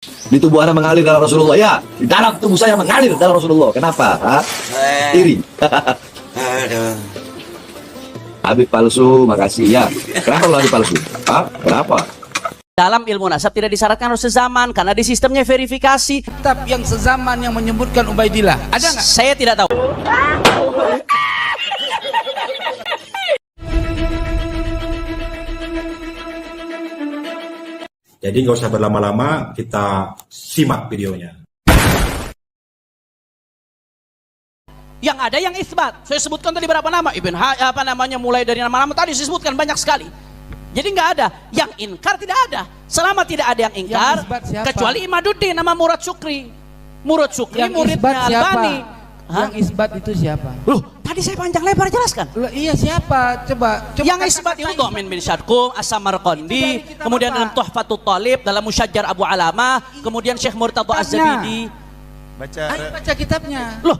Di tubuh Anda mengalir darah Rasulullah. Ya, di dalam tubuh saya mengalir darah Rasulullah. Kenapa? Hah? Iri. Habib palsu, makasih ya. Kenapa lo Habib palsu? Hah? Kenapa? Dalam ilmu nasab tidak disyaratkan harus sezaman karena di sistemnya verifikasi. Kitab yang sezaman yang menyebutkan Ubaidillah ada nggak? Saya tidak tahu. Jadi nggak usah berlama-lama, kita simak videonya. Yang ada yang isbat. Saya sebutkan tadi berapa nama? Apa namanya, mulai dari nama-nama tadi saya sebutkan banyak sekali. Jadi nggak ada. Yang inkar tidak ada. Selama tidak ada yang inkar, Yang kecuali Imaduddin nama Murad Syukri. Murad Syukri Yang muridnya isbat siapa? Albani. Yang isbat itu siapa? Loh, tadi saya panjang lebar jelaskan. Loh, iya siapa? Coba Yang isbat itu Domin bin Syadqum, As-Samarqandi, kemudian dalam Tuhfatut Talib, dalam Musyajjar Abu Alamah, kemudian Syekh Murtadha Az-Zabidi. Ayo baca kitabnya. Loh,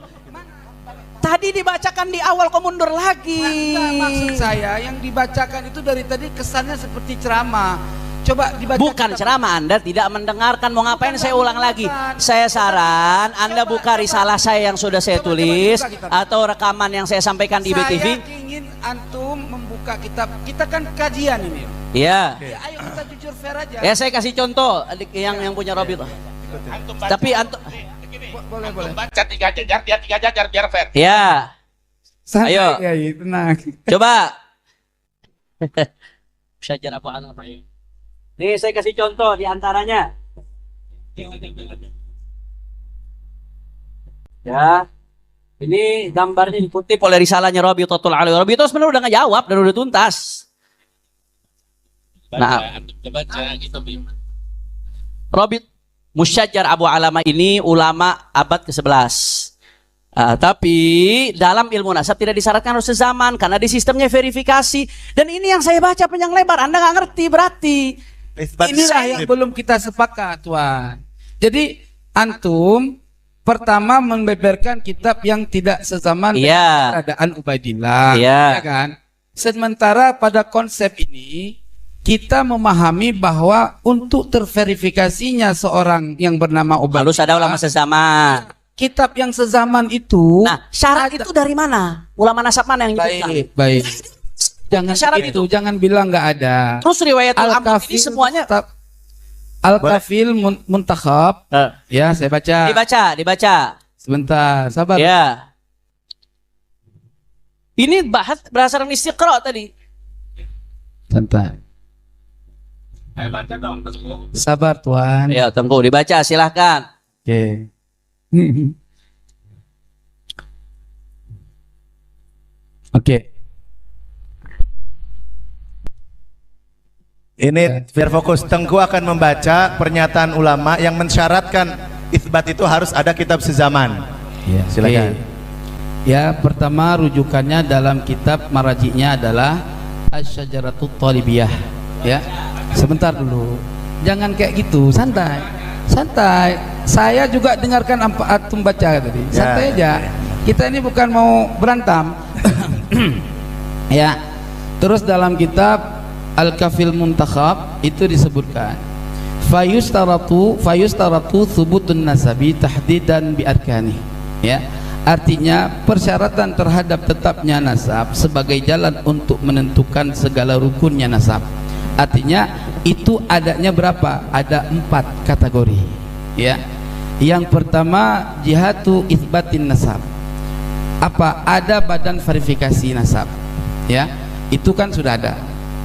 tadi dibacakan di awal, kok mundur lagi? Nah, maksud saya yang dibacakan itu dari tadi kesannya seperti ceramah. Coba dibaca. Bukan ceramah, Anda tidak mendengarkan. Mau ngapain saya ulang lagi? Saya saran Anda buka risalah saya yang sudah saya tulis atau rekaman yang saya sampaikan di BTV. Saya ingin antum membuka kitab. Kita kan kajian ini. Iya. Ya, ayo kita jujur fair aja. Ya, saya kasih contoh yang punya Robit. Tapi antum Boleh. Baca 3 jajar, dia 3 jajar biar fair. ya. Santai, Ayo. ya, tenang. Coba. Syajar apa anak? Nih saya kasih contoh di antaranya. Ya. Ini gambarnya dikutip oleh risalahnya Rabitatul Alawi. Rabita sebenarnya udah ngejawab dan udah tuntas. Nah, Baca gitu, Bim. Rabit Musyajjar Abu Alamah ini ulama abad ke-11. Tapi dalam ilmu nasab tidak disyaratkan harus sezaman karena di sistemnya verifikasi. Dan ini yang saya baca panjang lebar, Anda nggak ngerti berarti. Inilah yang belum kita sepakat, Tuan. Jadi antum pertama membeberkan kitab yang tidak sezaman dengan keadaan Ubaidillah, ya kan? Sementara pada konsep ini kita memahami bahwa untuk terverifikasinya seorang yang bernama Ubaidillah Harus ada ulama sezaman. Kitab yang sezaman itu. Nah, syarat itu dari mana? Ulama nasab mana yang nyebutkan? Baik. Jangan Syarat itu, jangan bilang nggak ada. Terus riwayatul Amr ini semuanya Al-Kafil Muntakhab. Ya, saya baca. Dibaca. Sebentar, sabar. Ya. Ini bahas berdasarkan istiqra tadi. Santai. Ayo baca dong, Tengku. Sabar, Tuan. Ya, Tengku dibaca silahkan. Oke. Oke. Ini biar fokus. Tengku akan membaca pernyataan ulama yang mensyaratkan itsbat itu harus ada kitab sezaman. Ya, silakan. Ya, pertama rujukannya dalam kitab marajiknya adalah Asy-Syajaratut Talibiyah. Ya. Sebentar dulu. Jangan kayak gitu, santai. Santai. Saya juga dengarkan antum baca tadi. Santai aja. Kita ini bukan mau berantem. Ya. Terus dalam kitab Al-Kafil Muntakhab itu disebutkan fayustaratu thubutun nasabi tahdidan bi arkani. Ya. Artinya persyaratan terhadap tetapnya nasab sebagai jalan untuk menentukan segala rukunnya nasab. Artinya itu adanya berapa? Ada 4 kategori. Ya. Yang pertama jihatu itsbatin nasab. Apa? Ada badan verifikasi nasab. Ya. Itu kan sudah ada.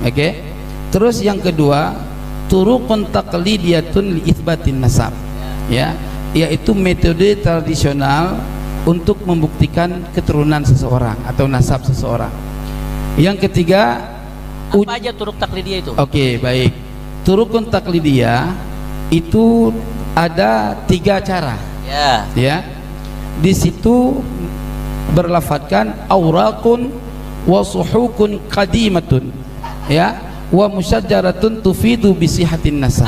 Oke. Terus yang kedua turuqun taqlidiyatun li itsbatin nasab. Ya, yaitu metode tradisional untuk membuktikan keturunan seseorang atau nasab seseorang. Yang ketiga, Apa aja turuk taklidiyah itu? Oke, baik. Turuqun taqlidiyah itu ada 3 cara. Ya. Ya. Di situ berlafadzkan auraqun wa suhukun qadimatun. Ya, wa musyajjaratun tufidu bi sihatin nasab.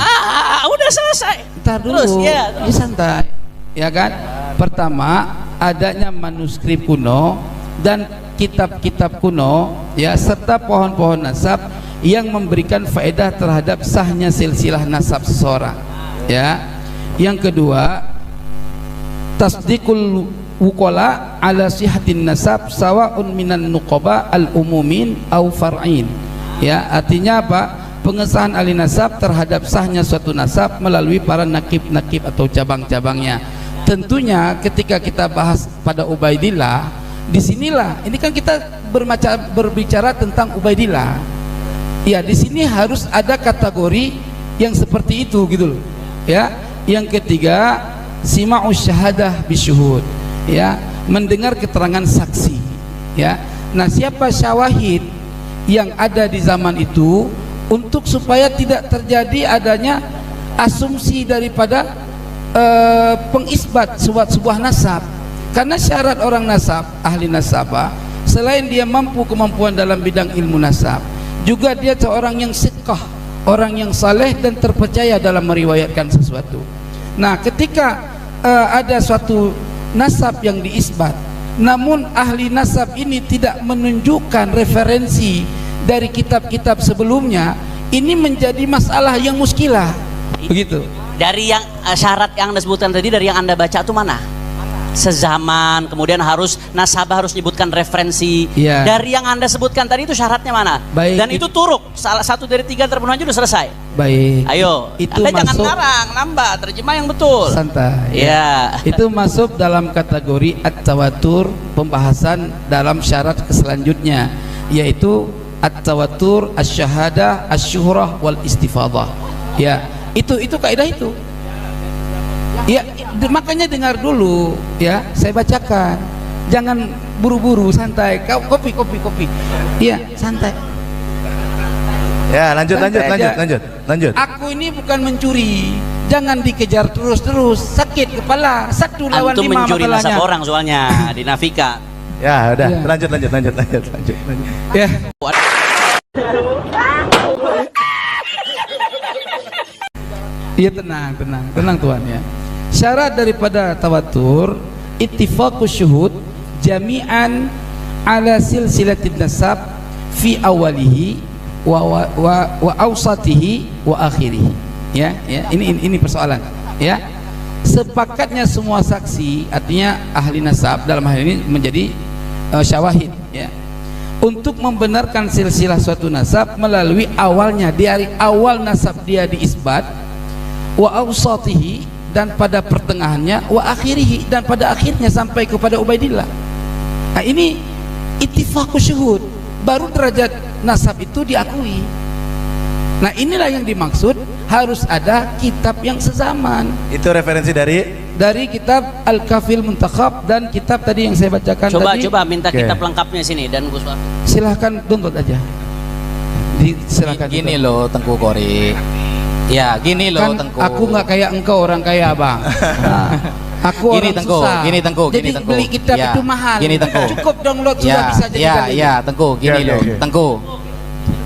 Udah selesai. Ntar dulu. Terus, ya. Ini santai. Ya kan? Pertama, adanya manuskrip kuno dan kitab-kitab kuno, ya, serta pohon-pohon nasab yang memberikan faedah terhadap sahnya silsilah nasab seseorang. Ya. Yang kedua, tasdiqul wukola ala sihatin nasab sawa'un minan nuqaba al-umumin au far'in. Ya, artinya apa? Pengesahan ahli nasab terhadap sahnya suatu nasab melalui para nakib-nakib atau cabang-cabangnya. Tentunya ketika kita bahas pada Ubaidillah, disinilah ini kan kita berbicara tentang Ubaidillah. Ya, di sini harus ada kategori yang seperti itu gitu loh. Ya, yang ketiga, sima'us syahadah bisyuhud. Ya, mendengar keterangan saksi. Ya, nah siapa syawahid yang ada di zaman itu untuk supaya tidak terjadi adanya asumsi daripada pengisbat sebuah nasab. Karena syarat orang nasab, ahli nasabah, selain dia mampu kemampuan dalam bidang ilmu nasab, juga dia seorang yang siqah, orang yang saleh dan terpercaya dalam meriwayatkan sesuatu. Nah, ketika ada suatu nasab yang diisbat, namun ahli nasab ini tidak menunjukkan referensi dari kitab-kitab sebelumnya, ini menjadi masalah yang muskilah. Begitu. Dari yang syarat yang Anda sebutkan tadi, dari yang Anda baca itu mana? Sezaman, kemudian harus nasabah harus menyebutkan referensi. Ya. Dari yang Anda sebutkan tadi itu syaratnya mana? Baik. Dan itu turuk, salah satu dari 3 terpenuhi aja udah selesai. Baik. Ayo, itu Anda jangan masuk ngarang, nambah, terjemah yang betul. santai. Ya. Itu masuk dalam kategori at-tawatur, pembahasan dalam syarat selanjutnya, yaitu at-tawatur, asy-syahadah, asy-syuhrah wal istifadah. Ya, itu kaidah itu. Ya, makanya dengar dulu ya, saya bacakan. Jangan buru-buru, santai. Kopi. Iya, santai. Ya, lanjut. Aku ini bukan mencuri. Jangan dikejar terus, sakit kepala. 1 lawan 5 Antum mencuri nasab masalahnya. orang soalnya di Nafika. Ya, udah. Ya. Lanjut. Ya. Iya, tenang Tuhan ya. Syarat daripada tawatur ittifaqus syuhud jami'an ala silsilatin nasab fi awalihi wa awsatihi wa akhirih. Ya, ini persoalan ya. Sepakatnya semua saksi, artinya ahli nasab dalam hal ini menjadi syawahid ya, untuk membenarkan silsilah suatu nasab melalui awalnya, dari awal nasab dia diisbat, wa awsatihi, dan pada pertengahannya, wa akhirihi, dan pada akhirnya sampai kepada Ubaidillah. Nah, ini ittifaqus syuhud, baru derajat nasab itu diakui. Nah, inilah yang dimaksud harus ada kitab yang sezaman. Itu referensi dari kitab Al-Kafil Muntakhab dan kitab tadi yang saya bacakan tadi. Coba minta Oke. kitab lengkapnya sini dan Gus Wahab. Silahkan download aja. Silahkan Gini download. loh Tengku Kori. Ya, gini loh Kan Tengku. aku nggak kayak engkau orang kaya, Bang. Nah, aku Gini, orang Tengku, susah. gini, Tengku, Jadi gini, Tengku. beli kitab Ya, itu mahal. gini, Tengku. Cukup download sudah bisa jadi Tengku, gini Ya, loh, ya. Tengku.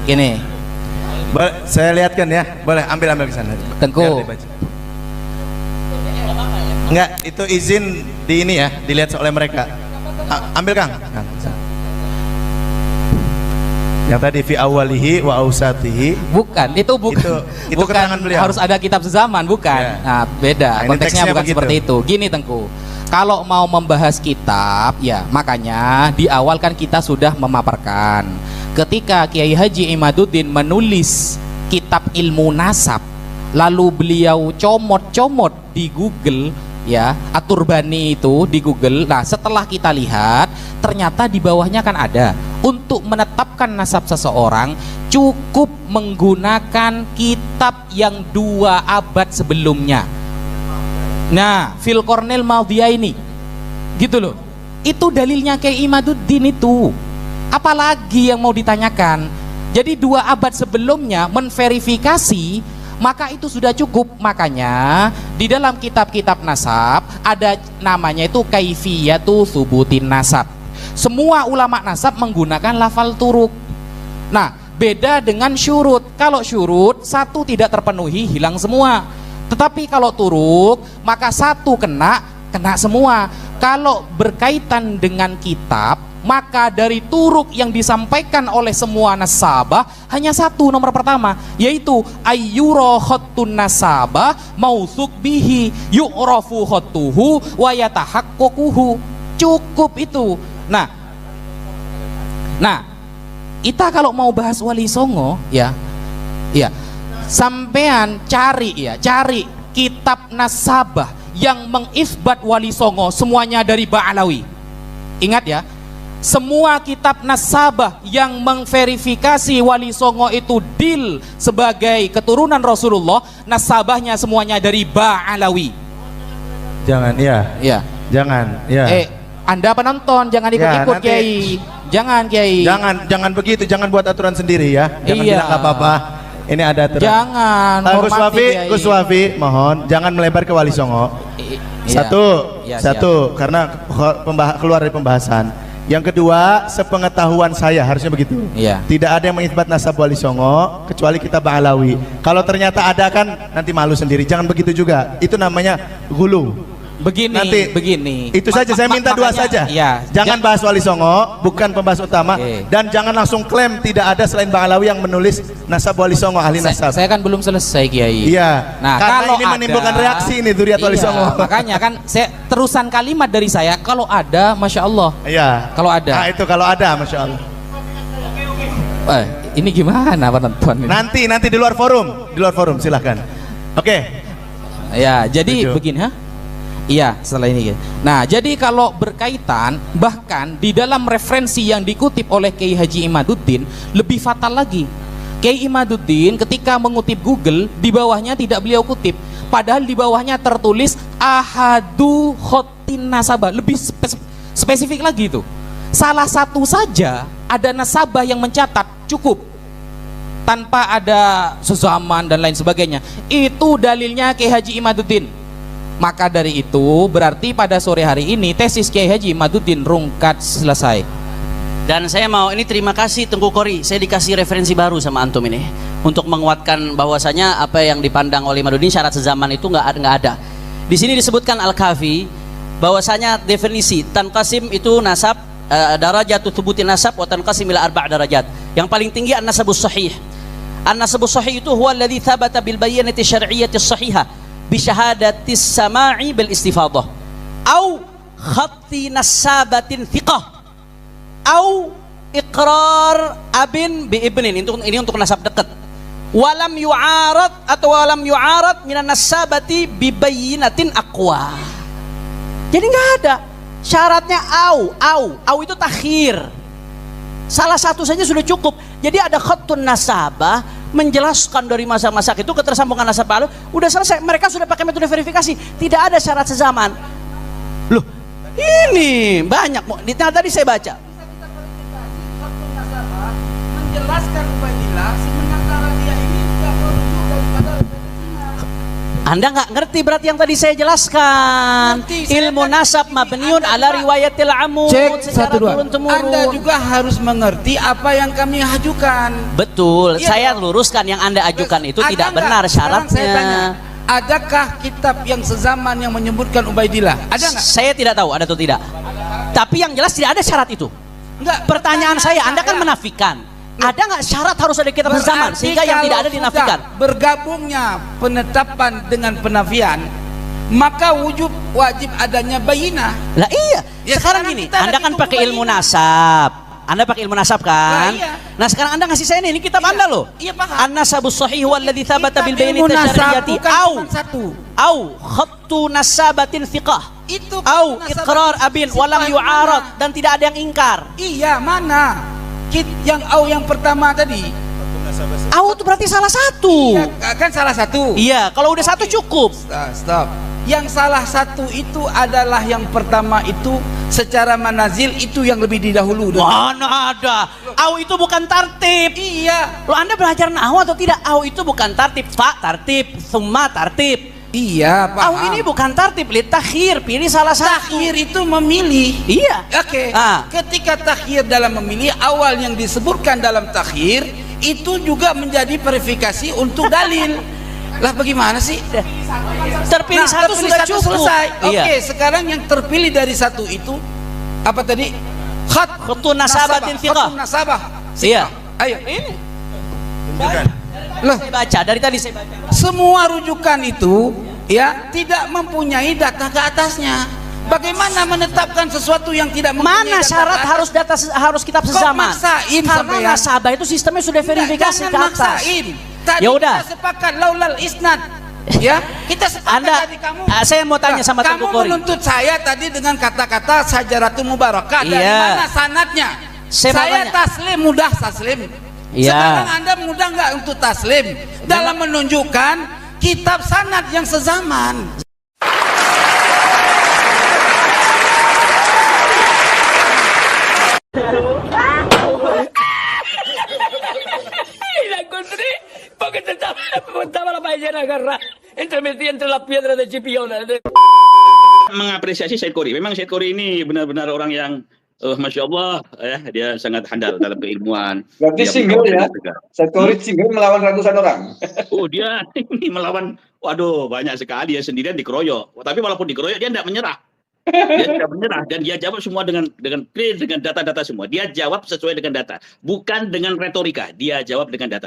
Gini, Boleh, saya lihatkan ya. Boleh, ambil ke sana. Tengku. Biar dibaca. Enggak, itu izin di ini ya, dilihat oleh mereka. Ambil Kang. Yang tadi fi awalihi wa ausatihi. bukan, itu bukan. Itu bukan keterangan beliau. harus ada kitab sezaman, bukan. Ya. Nah, beda. Nah, ini Konteksnya teksnya bukan begitu. seperti itu. Gini Tengku. Kalau mau membahas kitab, ya makanya di awal kan kita sudah memaparkan. Ketika Kiai Haji Imaduddin menulis kitab ilmu nasab, lalu beliau comot di Google ya, At-Turbani itu di Google. Nah, setelah kita lihat ternyata di bawahnya kan ada, untuk menetapkan nasab seseorang cukup menggunakan kitab yang 2 abad sebelumnya. Nah, Fil Kornel Maldiyah ini gitu loh, itu dalilnya Kiai Imaduddin itu. Apalagi yang mau ditanyakan? Jadi 2 abad sebelumnya menverifikasi, maka itu sudah cukup. Makanya di dalam kitab-kitab nasab ada namanya itu kaifiyatu thubutin nasab. Semua ulama nasab menggunakan lafal turuk. Nah, beda dengan syurut. Kalau syurut 1 tidak terpenuhi, hilang semua. Tetapi kalau turuk, maka 1 kena semua. Kalau berkaitan dengan kitab, maka dari turuk yang disampaikan oleh semua nasabah hanya satu, nomor pertama, yaitu ayyura khattun nasabah mausuk bihi yu'rafu khattuhu wa yatahaqqaquhu. Cukup itu. Nah, kita kalau mau bahas Wali Songo ya, sampean cari kitab nasabah yang mengisbat Wali Songo semuanya dari Ba'alawi. Ingat ya, semua kitab nasabah yang memverifikasi Wali Songo itu dil sebagai keturunan Rasulullah, nasabahnya semuanya dari Ba'alawi. Jangan, Ya. jangan, Anda penonton jangan ikut-ikut, nanti- Kiai. Jangan, Kiai. jangan begitu, jangan buat aturan sendiri ya. Jangan Iya. bilang nggak apa-apa. Ini ada aturan. Jangan. Gus hormati, Wafi, Kiai. Gus Wafi, mohon jangan melebar ke Wali Songo. Iya. Iya, Satu, karena keluar dari pembahasan. Yang kedua, sepengetahuan saya harusnya begitu. Iya. Tidak ada yang mengisbat nasab Wali Songo kecuali kitab Ba'alawi. Kalau ternyata ada kan nanti malu sendiri. Jangan begitu juga. Itu namanya gulu. Begini. Itu saja, saya minta dua saja. Iya. Jangan bahas Wali Songo, bukan pembahasan utama. Oke. Dan jangan langsung klaim tidak ada selain Ba'alawi yang menulis nasab Wali Songo, ahli nasab. Saya kan belum selesai, Kiai. Iya. Nah, karena kalau ini menimbulkan ada- reaksi ini Dzurriyyat Wali Iya, Songo. makanya kan saya terusan kalimat dari saya, kalau ada, masya Allah. Iya. Kalau ada. Nah, itu kalau ada, masya Allah. Ini gimana penonton ini? Nanti di luar forum, silahkan. Oke. Ya, jadi Setuju. begini, Iya, setelah ini. Nah, jadi kalau berkaitan, bahkan di dalam referensi yang dikutip oleh Kiai Haji Imaduddin lebih fatal lagi. Kiai Imaduddin ketika mengutip Google, di bawahnya tidak beliau kutip, padahal di bawahnya tertulis ahadu khotin nasabah. Lebih spesifik lagi itu. Salah satu saja ada nasabah yang mencatat cukup, tanpa ada sezaman dan lain sebagainya. Itu dalilnya Kiai Haji Imaduddin. Maka dari itu berarti pada sore hari ini tesis Kiai Haji Imaduddin rungkat selesai. Dan saya mau ini terima kasih Tengku Kori, saya dikasih referensi baru sama antum ini untuk menguatkan bahwasanya apa yang dipandang oleh Imaduddin syarat sezaman itu nggak ada. Di sini disebutkan Al-Kafi bahwasanya definisi tanqasim itu nasab, darajatu thubutin nasab wa tanqasim ila arba' darajat. Yang paling tinggi an-nasabus sahih. An-nasabus sahih itu huwa alladhi thabata bil bayyinati syar'iyyati sahihah bi syahadatis sama'i bil istifadah au khatti nasabatin thiqah au iqrar abin bi ibnin. Ini untuk nasab dekat. Walam yu'arad atau walam yu'arad minan nasabati bi bayyinatin aqwa. Jadi nggak ada syaratnya au itu takhir. Salah satu saja sudah cukup. Jadi ada khattun nasabah menjelaskan dari masa-masa itu ketersambungan nasab baru, udah selesai. Mereka sudah pakai metode verifikasi, tidak ada syarat sezaman. Loh, ini banyak. Tadi saya baca. Menjelaskan Ubaidillah sementara dia ini tidak merujuk daripada Anda nggak ngerti berarti yang tadi saya jelaskan. Ilmu nasab mabniun ala riwayatil amud. Cek secara 1 2. turun-temurun. Anda juga harus mengerti apa yang kami ajukan. Betul, Iya saya dong. luruskan yang Anda ajukan itu Ada tidak nggak? benar Sekarang saya tanya, syaratnya. adakah kitab yang sezaman yang menyebutkan Ubaidillah? Ada nggak? Saya tidak tahu ada atau tidak. Tapi yang jelas tidak ada syarat itu. Enggak. Pertanyaan saya, Anda kan menafikan. Ada nggak syarat harus ada kitab sezaman Berarti sehingga yang tidak kalau ada dinafikan? sudah bergabungnya penetapan dengan penafian, maka wajib adanya bayinah. Lah iya. Ya, sekarang sekarang gini, kita Anda lagi kan tunggu pakai ilmu bayinah. nasab. Anda pakai ilmu nasab kan? Nah, iya. Nah sekarang Anda ngasih saya ini kitab Iya. Anda loh. Iya, paham. An-nasabus sahih walladzi thabata bil Kitab bayyinati ilmu nasab syar'iyyati bukan cuma satu. au khattu nasabatin thiqah Itu au nasab iqrar abin sifat walam yu'arad mana? dan tidak ada yang ingkar. Iya, mana? Yang pertama tadi. Au itu berarti salah satu. Iya, kan salah satu. Iya, kalau udah satu cukup. Stop. Yang salah satu itu adalah yang pertama itu secara manazil itu yang lebih didahulu. Mana ada? Au itu bukan tartib. Iya. Lo Anda belajar nahwu atau tidak? Au itu bukan tartib, fa tartib, summa tartib. Iya, Au paham. ini bukan tartib, li takhir, pilih salah satu. Takhir itu memilih. Iya. Oke. Ah. Ketika takhir dalam memilih, awal yang disebutkan dalam takhir itu juga menjadi verifikasi untuk dalil. Lah bagaimana sih? Terpilih satu terpilih sudah satu cukup. selesai. Iya. Oke, sekarang yang terpilih dari satu itu apa tadi? Khutun nasabatin thiqah. Khutun nasabah. Iya. Ayo, ini. Saya baca dari tadi saya baca. Semua rujukan itu ya tidak mempunyai data ke atasnya. Bagaimana menetapkan sesuatu yang tidak mempunyai Mana data syarat ke atas? harus data harus kitab Kok sezaman? maksain Karena sampean? nasabah itu sistemnya sudah verifikasi Jangan ke atas. maksain. Tadi Ya udah. kita sepakat laulal isnad. Ya, kita sepakat Anda, tadi kamu. saya mau tanya sama kamu Tengku Kori. menuntut saya tadi dengan kata-kata Sajaratul Mubarakah. Dari Iya. mana sanadnya? Saya mau Saya tanya. taslim, mudah taslim. Iya. Sekarang Anda mudah nggak untuk taslim dalam menunjukkan kitab sanad yang sezaman? La encontré porque estaba la ballena agarrada metida entre las piedras de Chipiona. Mengapresiasi Syed Khori. Memang Syed Khori ini benar-benar orang yang Masya Allah ya, dia sangat handal dalam keilmuan. Berarti Dia single ya? juga. Syed Khori single melawan ratusan orang. Oh dia ini melawan, waduh banyak sekali ya, sendirian dikeroyok. Tapi walaupun dikeroyok dia tidak menyerah. Dia tidak menyerah dan dia jawab semua dengan clear, dengan data-data semua. Dia jawab sesuai dengan data, bukan dengan retorika. Dia jawab dengan data.